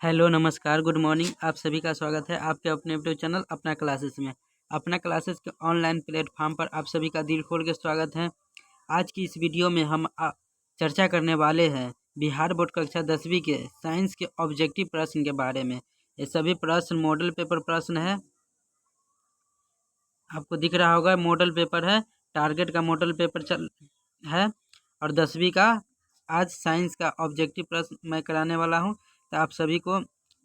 Hello नमस्कार good morning. आप सभी का स्वागत है आपके अपने यूट्यूब चैनल अपना क्लासेस में। अपना क्लासेस के ऑनलाइन प्लेटफॉर्म पर आप सभी का दिल खोल के स्वागत है। आज की इस वीडियो में हम चर्चा करने वाले हैं बिहार बोर्ड कक्षा 10वीं के साइंस के ऑब्जेक्टिव प्रश्न के बारे में। ये सभी प्रश्न मॉडल पेपर प्रश्न है, आपको दिख रहा होगा मॉडल पेपर है। टारगेट का मॉडल पेपर चल है और 10वीं का आज साइंस का ऑब्जेक्टिव प्रश्न मैं कराने वाला हूं। तो आप सभी को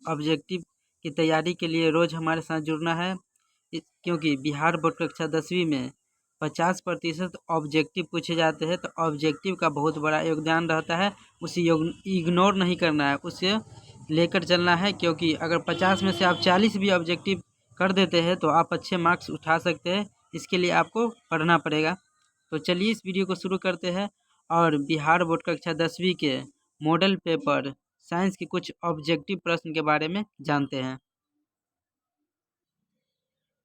ऑब्जेक्टिव की तैयारी के लिए रोज़ हमारे साथ जुड़ना है, क्योंकि बिहार बोर्ड कक्षा 10वीं में 50% ऑब्जेक्टिव पूछे जाते हैं। तो ऑब्जेक्टिव का बहुत बड़ा योगदान रहता है, उसे इग्नोर नहीं करना है, उसे लेकर चलना है। क्योंकि अगर 50 में से आप 40 भी ऑब्जेक्टिव कर देते हैं तो आप अच्छे मार्क्स उठा सकते हैं। इसके लिए आपको पढ़ना पड़ेगा। तो चलिए इस वीडियो को शुरू करते हैं और बिहार बोर्ड कक्षा 10वीं के मॉडल पेपर साइंस के कुछ ऑब्जेक्टिव प्रश्न के बारे में जानते हैं।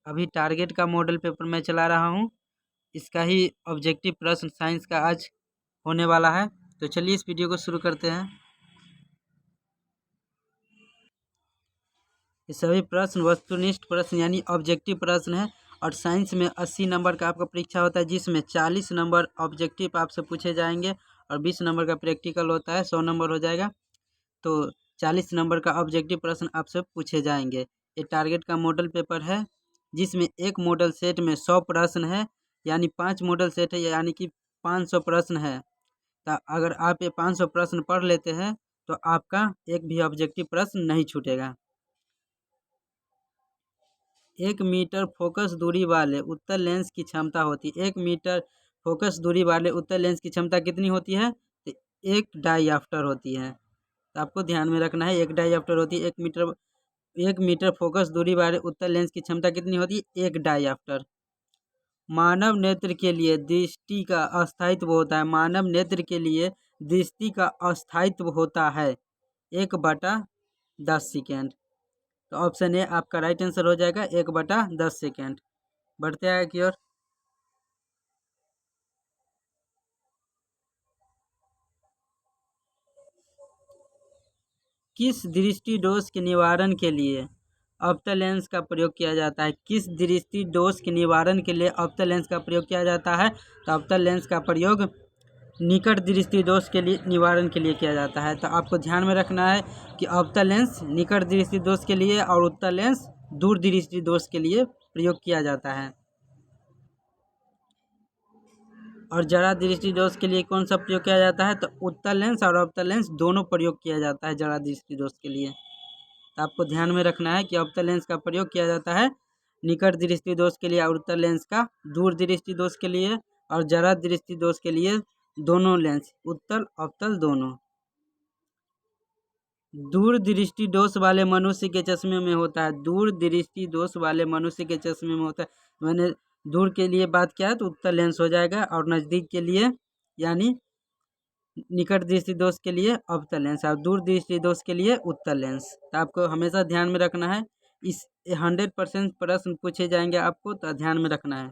अभी टारगेट का मॉडल पेपर मैं चला रहा हूँ, इसका ही ऑब्जेक्टिव प्रश्न साइंस का आज होने वाला है। तो चलिए इस वीडियो को शुरू करते हैं। ये सभी प्रश्न वस्तुनिष्ठ प्रश्न यानी ऑब्जेक्टिव प्रश्न है और साइंस में 80 नंबर का आपका परीक्षा होता है, जिसमें 40 नंबर ऑब्जेक्टिव आपसे पूछे जाएंगे और 20 नंबर का प्रैक्टिकल होता है, 100 नंबर हो जाएगा। तो 40 नंबर का ऑब्जेक्टिव प्रश्न आपसे पूछे जाएंगे। ये टारगेट का मॉडल पेपर है, जिसमें एक मॉडल सेट में 100 प्रश्न है, यानी 5 मॉडल सेट है, यानी कि 500 प्रश्न है। तो अगर आप ये 500 प्रश्न पढ़ लेते हैं तो आपका एक भी ऑब्जेक्टिव प्रश्न नहीं छूटेगा। 1 मीटर फोकस दूरी वाले उत्तल लेंस की क्षमता होती है। 1 मीटर फोकस दूरी वाले उत्तल लेंस की क्षमता कितनी होती है? तो 1 डायऑप्टर होती है। तो आपको ध्यान में रखना है, 1 डायऑप्टर होती है। 1 मीटर फोकस दूरी वाले उत्तल लेंस की क्षमता कितनी होती है? 1 डायऑप्टर। मानव नेत्र के लिए दृष्टि का अस्थायित्व होता है। मानव नेत्र के लिए दृष्टि का अस्थायित्व होता है 1/10 सेकेंड। तो ऑप्शन ए आपका राइट आंसर हो जाएगा, 1/10 सेकेंड। बढ़ते आगे की ओर। किस दृष्टि दोष के निवारण के लिए अवतल लेंस का प्रयोग किया जाता है? किस दृष्टि दोष के निवारण के लिए अवतल लेंस का प्रयोग किया जाता है? तो अवतल लेंस का प्रयोग निकट दृष्टि दोष के लिए निवारण के लिए किया जाता है। तो आपको ध्यान में रखना है कि अवतल लेंस निकट दृष्टि दोष के लिए और उत्तल लेंस दूर दृष्टि दोष के लिए प्रयोग किया जाता है। और जरा दृष्टि दोष के लिए कौन सा प्रयोग किया जाता है? तो उत्तल लेंस और अवतल लेंस दोनों प्रयोग किया जाता है जरा दृष्टि दोष के लिए। तो आपको ध्यान में रखना है कि अवतल लेंस का प्रयोग किया जाता है निकट दृष्टि दोष के लिए और उत्तल लेंस का दूर दृष्टि दोष के लिए, और जरा दृष्टि दोष के लिए दोनों लेंस उत्तल अवतल दोनों। दूर दृष्टि दोष वाले मनुष्य के चश्मे में होता है। दूर दृष्टि दोष वाले मनुष्य के चश्मे में होता है। मैंने दूर के लिए बात किया है तो उत्तल लेंस हो जाएगा, और नज़दीक के लिए यानी निकट दृष्टि दोष के लिए अवतल लेंस और दूर दृष्टि दोष के लिए उत्तल लेंस। तो आपको हमेशा ध्यान में रखना है, इस 100% प्रश्न पूछे जाएंगे आपको, तो ध्यान में रखना है।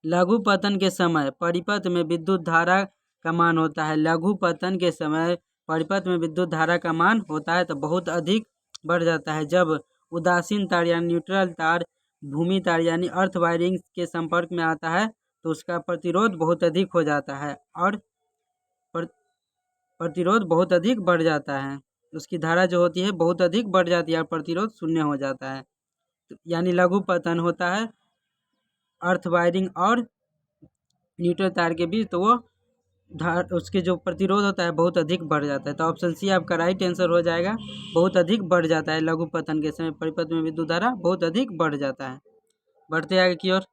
लघु पतन के समय परिपथ में विद्युत धारा का मान होता है। लघु पतन के समय परिपथ में विद्युत धारा का मान होता है तो बहुत अधिक बढ़ जाता है। जब उदासीन तार यानी न्यूट्रल तार भूमि तार यानी अर्थ वायरिंग के संपर्क में आता है तो उसका प्रतिरोध बहुत अधिक हो जाता है और प्रतिरोध बहुत अधिक बढ़ जाता है। उसकी धारा जो होती है बहुत अधिक बढ़ जाती है और प्रतिरोध शून्य हो जाता है। तो यानी लघु पतन होता है अर्थ वायरिंग और न्यूट्रल तार के बीच, तो वो उसके जो प्रतिरोध होता है बहुत अधिक बढ़ जाता है। तो ऑप्शन सी आपका राइट आंसर हो जाएगा, बहुत अधिक बढ़ जाता है। लघु पतन के समय परिपथ में विद्युत धारा बहुत अधिक बढ़ जाता है। बढ़ते आगे की ओर।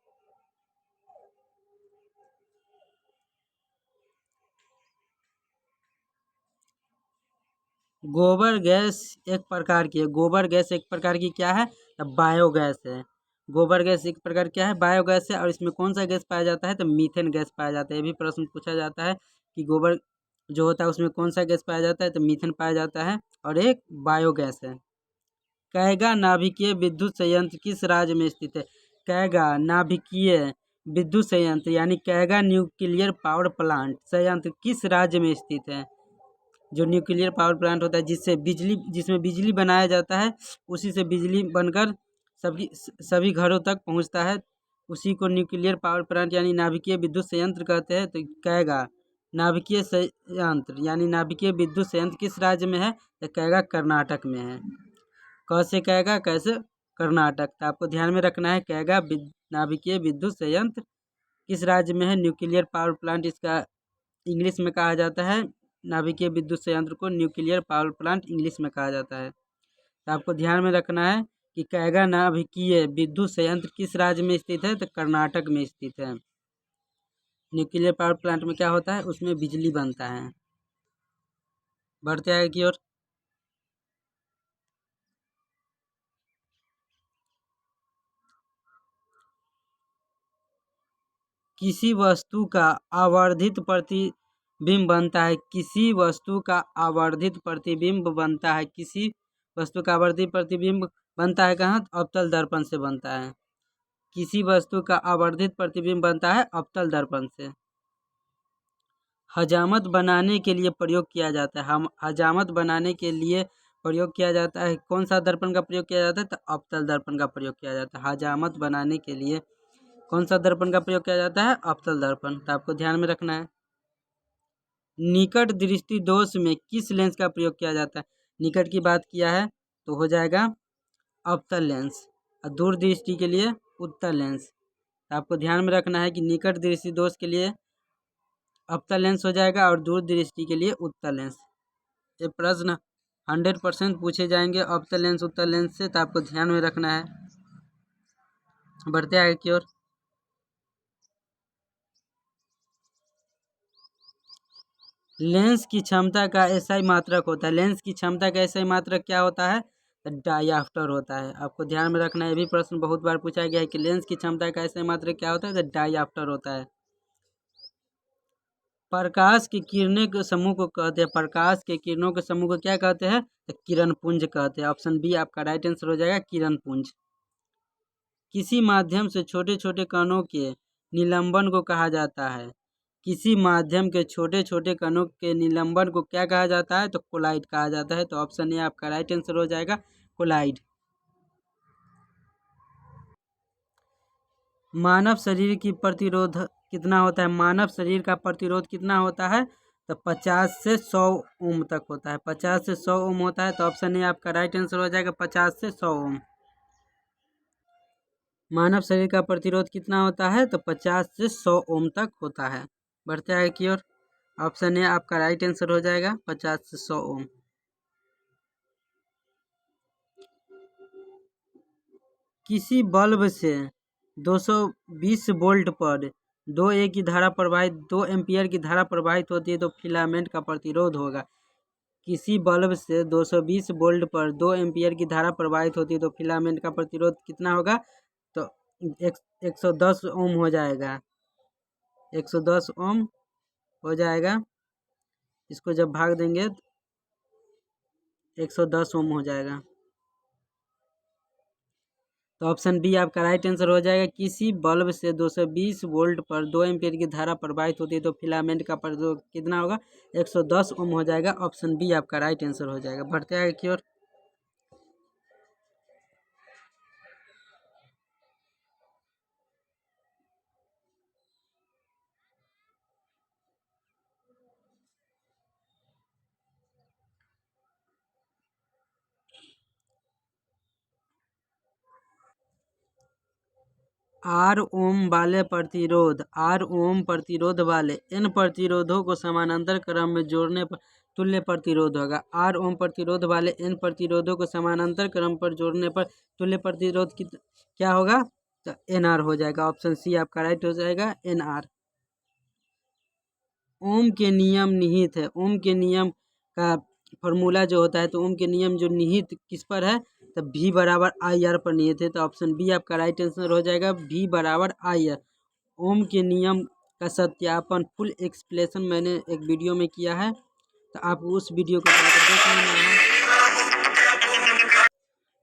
गोबर गैस एक प्रकार की है। गोबर गैस एक प्रकार की क्या है? तो बायोगैस है। गोबर गैस एक प्रकार क्या है? बायोगैस है। और इसमें कौन सा गैस पाया जाता है? तो मीथेन गैस पाया जाता है। ये भी प्रश्न पूछा जाता है कि गोबर जो होता है उसमें कौन सा गैस पाया जाता है? तो मीथेन पाया जाता है और एक बायोगैस है। कैगा नाभिकीय विद्युत संयंत्र किस राज्य में स्थित है? कैगा नाभिकीय विद्युत संयंत्र यानी कैगा न्यूक्लियर पावर प्लांट संयंत्र किस राज्य में स्थित है? जो न्यूक्लियर पावर प्लांट होता है जिसमें बिजली बनाया जाता है, उसी से बिजली बनकर सभी घरों तक पहुंचता है, उसी को न्यूक्लियर पावर प्लांट यानी नाभिकीय विद्युत संयंत्र कहते हैं। तो कहेगा नाभिकीय संयंत्र यानी नाभिकीय विद्युत संयंत्र किस राज्य में है? तो कहेगा कर्नाटक में है। कैसे कहेगा? कैसे? कर्नाटक। तो आपको ध्यान में रखना है, कहेगा नाभिकीय विद्युत संयंत्र किस राज्य में है? न्यूक्लियर पावर प्लांट इसका इंग्लिश में कहा जाता है। नाभिकीय विद्युत संयंत्र को न्यूक्लियर पावर प्लांट इंग्लिश में कहा जाता है। तो आपको ध्यान में रखना है कि कहेगा नाभिकीय विद्युत संयंत्र किस राज्य में स्थित है? तो कर्नाटक में स्थित है। न्यूक्लियर पावर प्लांट में क्या होता है? उसमें बिजली बनता है। बढ़ते आगे की ओर। किसी वस्तु का आवर्धित प्रतिबिंब बनता है। किसी वस्तु का आवर्धित प्रतिबिंब बनता है। किसी वस्तु का आवर्धित प्रतिबिंब बनता है कहाँ? अवतल दर्पण से बनता है। किसी वस्तु का आवर्धित प्रतिबिंब बनता है अवतल दर्पण से। हजामत बनाने के लिए प्रयोग किया जाता है। हम हजामत बनाने के लिए प्रयोग किया जाता है। कौन सा दर्पण का प्रयोग किया जाता है? तो अवतल दर्पण का प्रयोग किया जाता है। हजामत बनाने के लिए कौन सा दर्पण का प्रयोग किया जाता है? अवतल दर्पण। तो आपको ध्यान में रखना है। निकट दृष्टि दोष में किस लेंस का प्रयोग किया जाता है? निकट की बात किया है तो हो जाएगा अवतल लेंस, और दूर दृष्टि के लिए उत्तल लेंस। तो आपको ध्यान में रखना है कि निकट दृष्टि दोष के लिए अवतल लेंस हो जाएगा और दूर दृष्टि के लिए उत्तल लेंस। ये प्रश्न 100% पूछे जाएंगे अवतल लेंस उत्तल लेंस से, तो आपको ध्यान में रखना है। बढ़ते आगे की ओर। लेंस की क्षमता का एसआई मात्रक होता है। लेंस की क्षमता का एसआई मात्रक क्या होता है? डायाफ्टर होता है। आपको ध्यान में रखना है, ये भी प्रश्न बहुत बार पूछा गया है कि लेंस की क्षमता का एसआई मात्रक क्या होता है? तो डायाफ्टर होता है। प्रकाश की किरणों के समूह को कहते हैं, प्रकाश के किरणों के समूह को क्या कहते हैं? तो किरण पुंज कहते हैं। ऑप्शन बी आपका राइट आंसर हो जाएगा, किरण पुंज। किसी माध्यम से छोटे छोटे कणों के निलंबन को कहा जाता है। किसी माध्यम के छोटे छोटे कणों के निलंबन को क्या कहा जाता है? तो कोलाइड कहा जाता है। तो ऑप्शन ए आपका राइट आंसर हो जाएगा, कोलाइड। मानव शरीर की प्रतिरोध कितना होता है? मानव शरीर का प्रतिरोध कितना होता है? तो 50 से 100 ओम तक होता है। 50 से 100 ओम होता है। तो ऑप्शन ए आपका राइट आंसर हो जाएगा, 50 से 100 ओम। मानव शरीर का प्रतिरोध कितना होता है? तो 50 से 100 ओम तक होता है। बढ़ते आगे की ओर। ऑप्शन ए आपका राइट आंसर हो जाएगा, 50 से 100 ओम। किसी बल्ब से 220 वोल्ट पर 2A की धारा प्रवाहित 2 एम्पियर की धारा प्रवाहित होती है तो फिलामेंट का प्रतिरोध होगा। किसी बल्ब से 220 वोल्ट पर 2 एम्पियर की धारा प्रवाहित होती है तो फिलामेंट का प्रतिरोध कितना होगा? तो 110 ओम हो जाएगा। 110 ओम हो जाएगा। इसको जब भाग देंगे तो 110 ओम हो जाएगा। तो ऑप्शन बी आपका राइट आंसर हो जाएगा। किसी बल्ब से 220 वोल्ट पर 2 एम्पियर की धारा प्रवाहित होती है तो फिलामेंट का प्रतिरोध कितना होगा? 110 ओम हो जाएगा। ऑप्शन बी आपका राइट आंसर हो जाएगा। बढ़ते आगे की ओर। आर ओम वाले प्रतिरोध आर ओम प्रतिरोध वाले n प्रतिरोधों को समानांतर क्रम में जोड़ने पर तुल्य प्रतिरोध होगा। आर ओम प्रतिरोध वाले n प्रतिरोधों को समानांतर क्रम पर जोड़ने पर तुल्य प्रतिरोध क्या होगा? तो NR हो जाएगा। ऑप्शन सी आपका राइट हो जाएगा, NR। ओम के नियम निहित है। ओम के नियम का फॉर्मूला जो होता है, तो ओम के नियम जो निहित किस पर है? तो V बराबर IR पर निहित है। तो ऑप्शन बी आपका राइट आंसर हो जाएगा, V बराबर IR। ओम के नियम का सत्यापन फुल एक्सप्लेनेशन मैंने एक वीडियो में किया है, तो आप उस वीडियो को जाकर देख लेना है।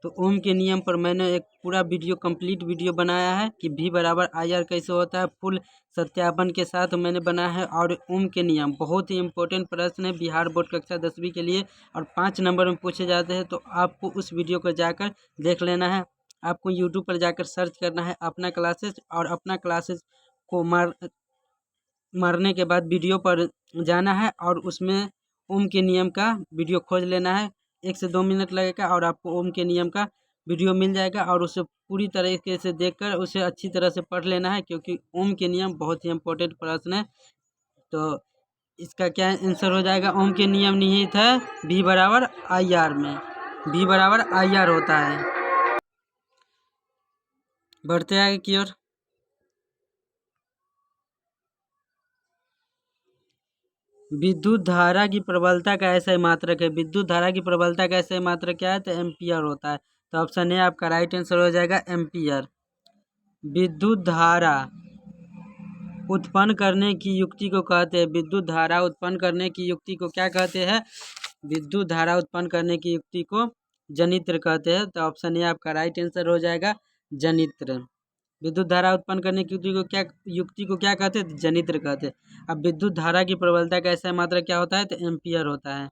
तो ओम के नियम पर मैंने एक पूरा वीडियो कंप्लीट वीडियो बनाया है कि V बराबर IR कैसे होता है, फुल सत्यापन के साथ मैंने बनाया है। और ओम के नियम बहुत ही इम्पोर्टेंट प्रश्न है बिहार बोर्ड कक्षा 10वीं के लिए, और 5 नंबर में पूछे जाते हैं। तो आपको उस वीडियो को जाकर देख लेना है। आपको यूट्यूब पर जाकर सर्च करना है अपना क्लासेस, और अपना क्लासेस को मारने के बाद वीडियो पर जाना है और उसमें ओम के नियम का वीडियो खोज लेना है। 1 से 2 मिनट लगेगा और आपको ओम के नियम का वीडियो मिल जाएगा, और उसे पूरी तरीके से देखकर उसे अच्छी तरह से पढ़ लेना है, क्योंकि ओम के नियम बहुत ही इम्पोर्टेंट प्रश्न है। तो इसका क्या आंसर हो जाएगा? ओम के नियम निहित है V बराबर IR में, V बराबर IR होता है। बढ़ते आगे की ओर। विद्युत धारा की प्रबलता का ऐसा मात्रक है। विद्युत धारा की प्रबलता का ऐसा मात्रक क्या है? तो एम्पियर होता है। तो ऑप्शन ए आपका राइट आंसर हो जाएगा, एम्पियर। विद्युत धारा उत्पन्न करने की युक्ति को कहते हैं, विद्युत धारा उत्पन्न करने की युक्ति को क्या कहते हैं? विद्युत धारा उत्पन्न करने की युक्ति को जनित्र कहते हैं। तो ऑप्शन ए आपका राइट आंसर हो जाएगा, जनित्र। विद्युत धारा उत्पन्न करने की युक्ति को क्या कहते हैं? जनित्र कहते हैं। अब विद्युत धारा की प्रबलता का ऐसा मात्रा क्या होता है? तो एम्पियर होता है।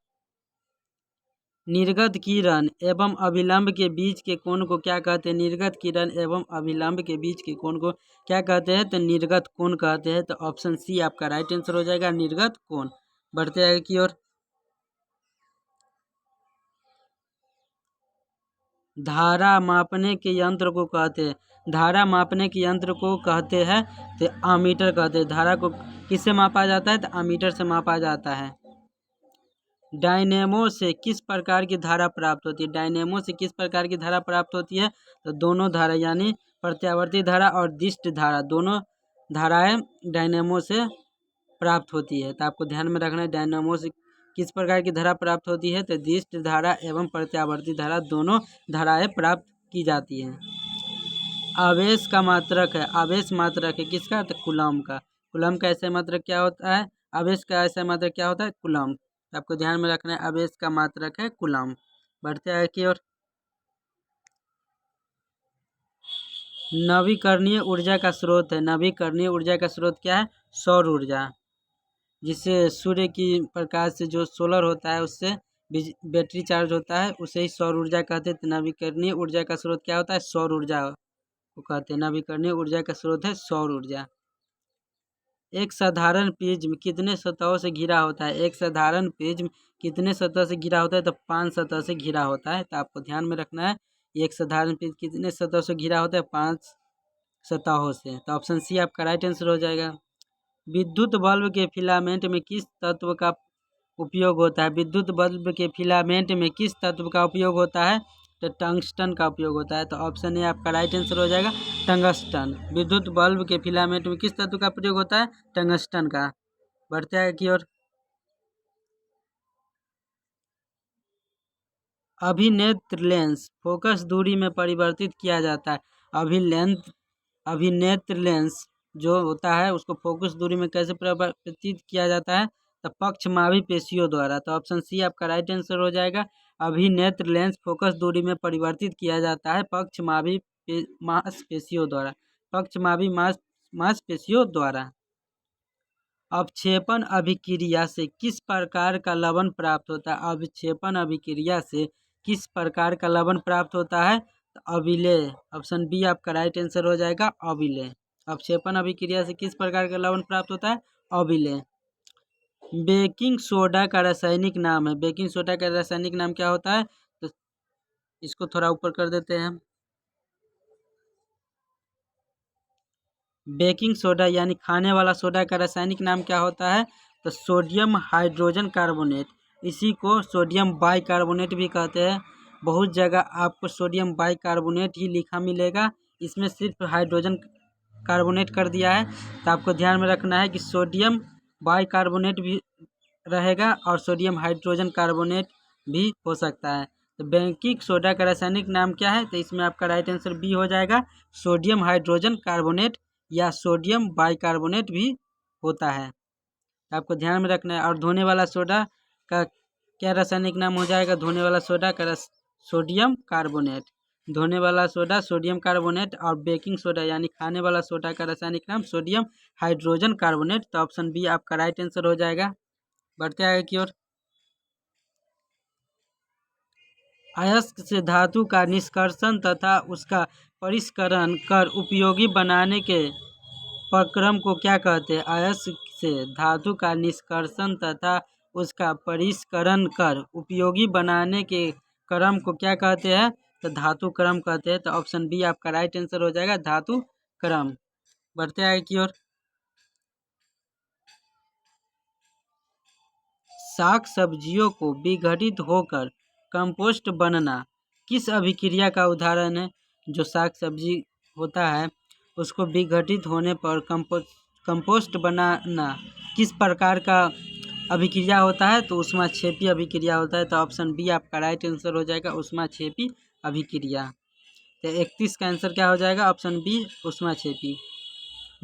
निर्गत किरण एवं अभिलंब के बीच के कोण को क्या कहते हैं? निर्गत किरण एवं अभिलंब के बीच के कोण को क्या कहते हैं? तो निर्गत कोण कहते हैं। तो ऑप्शन सी आपका राइट आंसर हो जाएगा, निर्गत कोण। बढ़ते आगे की ओर। धारा मापने के यंत्र को कहते हैं, धारा मापने के यंत्र को कहते हैं तो आमीटर कहते हैं। धारा को किससे मापा जाता है? तो आमीटर से मापा जाता है। डायनेमो से किस प्रकार की धारा प्राप्त होती है? डायनेमो से किस प्रकार की धारा प्राप्त होती है? तो दोनों धारा, यानी प्रत्यावर्ती धारा और दिष्ट धारा, दोनों धाराएं डायनेमो से प्राप्त होती है। तो आपको ध्यान में रखना है, डायनेमो से किस प्रकार की धारा प्राप्त होती है? तो दिष्ट धारा एवं प्रत्यावर्ती धारा दोनों धाराएं प्राप्त की जाती हैं। आवेश का मात्रक है, आवेश मात्रक है किसका? तो कूलम का। कूलम का ऐसा मात्रक क्या होता है? आवेश का ऐसा मात्रक क्या होता है? कूलम। आपको ध्यान में रखना है, आवेश का मात्रक है कूलम। बढ़ते आगे की ओर। नवीकरणीय ऊर्जा का स्रोत है, नवीकरणीय ऊर्जा का स्रोत क्या है? सौर ऊर्जा। जिससे सूर्य की प्रकाश से जो सोलर होता है उससे बैटरी चार्ज होता है, उसे ही सौर ऊर्जा कहते हैं। नवीकरणीय ऊर्जा का स्रोत क्या होता है? सौर ऊर्जा को कहते हैं। नवीकरणीय ऊर्जा का स्रोत है सौर ऊर्जा। एक साधारण प्रिज्म कितने सतहों से घिरा होता है? एक साधारण प्रिज्म कितने सतह से घिरा होता है? तो 5 सतह से घिरा होता है। तो आपको ध्यान में रखना है, एक साधारण प्रिज्म कितने सतहों से घिरा होता है? 5 सतहों से। तो ऑप्शन सी आपका राइट आंसर हो जाएगा। विद्युत बल्ब के फिलामेंट में किस तत्व का उपयोग होता है? विद्युत बल्ब के फिलामेंट में किस तत्व का उपयोग होता है? तो टंगस्टन का उपयोग होता है। तो ऑप्शन ए आपका राइट आंसर हो जाएगा, टंगस्टन। विद्युत बल्ब के फिलामेंट में किस तत्व का प्रयोग होता है? टंगस्टन का। बढ़ते आगे की ओर। अभिनेत्र लेंस फोकस दूरी में परिवर्तित किया जाता है। अभिनेत्र लेंस जो होता है उसको फोकस दूरी में कैसे परिवर्तित किया जाता है? तो पक्षमापी पेशियों द्वारा। तो ऑप्शन सी आपका राइट आंसर हो जाएगा, अभिनेत्र लेंस फोकस दूरी में परिवर्तित किया जाता है पक्षमापी मांसपेशियों द्वारा, पक्षमापी मांसपेशियों द्वारा। अवक्षेपण अभिक्रिया से किस प्रकार का लवण प्राप्त होता है? अवक्षेपण अभिक्रिया से किस प्रकार का लवण प्राप्त होता है? तो अभिलेय। ऑप्शन बी आपका राइट आंसर हो जाएगा, अभिलेय। अवक्षेपण अभिक्रिया से किस प्रकार का लवण प्राप्त होता है? अभिलेय। बेकिंग सोडा का रासायनिक नाम है, बेकिंग सोडा का रासायनिक नाम क्या होता है? तो इसको थोड़ा ऊपर कर देते हैं। बेकिंग सोडा यानी खाने वाला सोडा का रासायनिक नाम क्या होता है? तो सोडियम हाइड्रोजन कार्बोनेट। इसी को सोडियम बाइकार्बोनेट भी कहते हैं। बहुत जगह आपको सोडियम बाइकार्बोनेट ही लिखा मिलेगा, इसमें सिर्फ हाइड्रोजन कार्बोनेट कर दिया है। तो आपको ध्यान में रखना है कि सोडियम बाइकार्बोनेट भी रहेगा और सोडियम हाइड्रोजन कार्बोनेट भी हो सकता है। तो बेकिंग सोडा का रासायनिक नाम क्या है? तो इसमें आपका राइट आंसर बी हो जाएगा, सोडियम हाइड्रोजन कार्बोनेट या सोडियम बाइकार्बोनेट भी होता है। आपको ध्यान में रखना है। और धोने वाला सोडा का क्या रासायनिक नाम हो जाएगा? धोने वाला सोडा का सोडियम कार्बोनेट। धोने वाला सोडा सोडियम कार्बोनेट, और बेकिंग सोडा यानी खाने वाला सोडा का रासायनिक नाम सोडियम हाइड्रोजन कार्बोनेट। तो ऑप्शन बी आपका राइट आंसर हो जाएगा। बढ़ते आगे की ओर। अयस्क से धातु का निष्कर्षण तथा उसका परिष्करण कर उपयोगी बनाने के प्रक्रम को क्या कहते हैं? अयस्क से धातु का निष्कर्षण तथा उसका परिष्करण कर उपयोगी बनाने के क्रम को क्या कहते हैं? तो धातु क्रम कहते हैं। तो ऑप्शन बी आपका राइट आंसर हो जाएगा, धातु क्रम। बढ़ते आगे की ओर। साग सब्जियों को विघटित होकर कंपोस्ट बनना किस अभिक्रिया का उदाहरण है? जो साग सब्जी होता है उसको विघटित होने पर कंपोस्ट बनाना किस प्रकार का अभिक्रिया होता है? तो ऊष्माक्षेपी अभिक्रिया होता है। तो ऑप्शन बी आपका राइट आंसर हो जाएगा, ऊष्माक्षेपी अभिक्रिया। तो 31 का आंसर क्या हो जाएगा? ऑप्शन बी ऊष्माक्षेपी।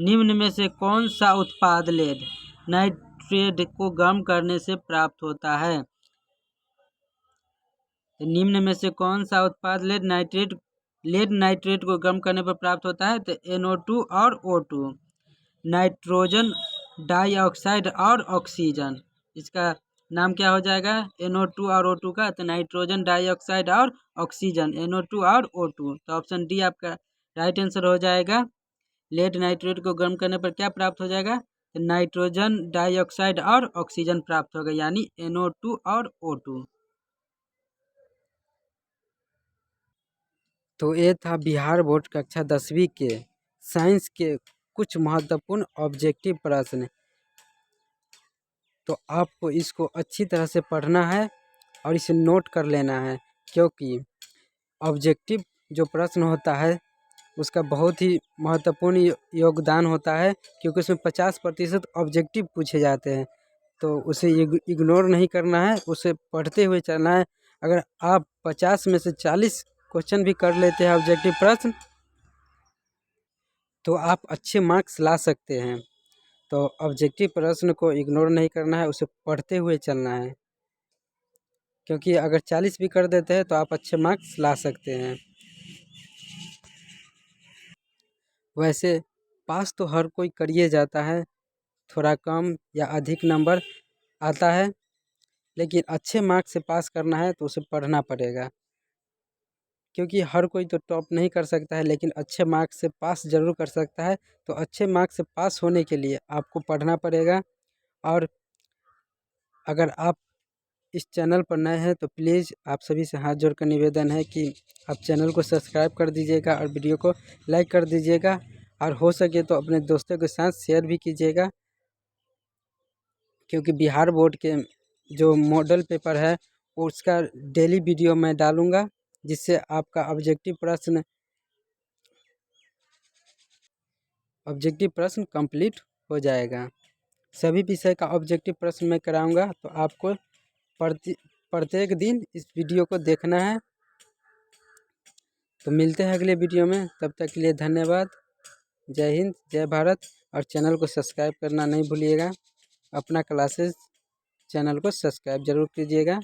निम्न में से कौन सा उत्पाद लेड नाइट्रेट को गर्म करने से प्राप्त होता है? निम्न में से कौन सा उत्पाद लेड नाइट्रेट को गर्म करने पर प्राप्त होता है? तो NO2 और O2, नाइट्रोजन डाइऑक्साइड और ऑक्सीजन। इसका नाम क्या हो जाएगा? NO2 और O2 का। तो नाइट्रोजन डाइऑक्साइड और ऑक्सीजन, NO2 और O2। तो ऑप्शन डी आपका राइट आंसर हो जाएगा। लेड नाइट्रेट को गर्म करने पर क्या प्राप्त हो जाएगा? तो नाइट्रोजन डाइऑक्साइड और ऑक्सीजन प्राप्त होगा, यानी NO2 और O2। तो ये था बिहार बोर्ड कक्षा 10वीं के साइंस के कुछ महत्वपूर्ण ऑब्जेक्टिव प्रश्न। तो आपको इसको अच्छी तरह से पढ़ना है और इसे नोट कर लेना है, क्योंकि ऑब्जेक्टिव जो प्रश्न होता है उसका बहुत ही महत्वपूर्ण योगदान होता है, क्योंकि उसमें 50% ऑब्जेक्टिव पूछे जाते हैं। तो उसे इग्नोर नहीं करना है, उसे पढ़ते हुए चलना है। अगर आप 50 में से 40 क्वेश्चन भी कर लेते हैं ऑब्जेक्टिव प्रश्न, तो आप अच्छे मार्क्स ला सकते हैं। तो ऑब्जेक्टिव प्रश्न को इग्नोर नहीं करना है, उसे पढ़ते हुए चलना है, क्योंकि अगर 40 भी कर देते हैं तो आप अच्छे मार्क्स ला सकते हैं। वैसे पास तो हर कोई कर ही जाता है, थोड़ा कम या अधिक नंबर आता है, लेकिन अच्छे मार्क्स से पास करना है तो उसे पढ़ना पड़ेगा। क्योंकि हर कोई तो टॉप नहीं कर सकता है, लेकिन अच्छे मार्क्स से पास ज़रूर कर सकता है। तो अच्छे मार्क्स से पास होने के लिए आपको पढ़ना पड़ेगा। और अगर आप इस चैनल पर नए हैं तो प्लीज़ आप सभी से हाथ जोड़कर निवेदन है कि आप चैनल को सब्सक्राइब कर दीजिएगा और वीडियो को लाइक कर दीजिएगा, और हो सके तो अपने दोस्तों के साथ शेयर भी कीजिएगा। क्योंकि बिहार बोर्ड के जो मॉडल पेपर है उसका डेली वीडियो मैं डालूँगा, जिससे आपका ऑब्जेक्टिव प्रश्न कंप्लीट हो जाएगा। सभी विषय का ऑब्जेक्टिव प्रश्न मैं कराऊंगा, तो आपको प्रत्येक दिन इस वीडियो को देखना है। तो मिलते हैं अगले वीडियो में, तब तक के लिए धन्यवाद। जय हिंद, जय भारत। और चैनल को सब्सक्राइब करना नहीं भूलिएगा। अपना क्लासेस चैनल को सब्सक्राइब जरूर कीजिएगा।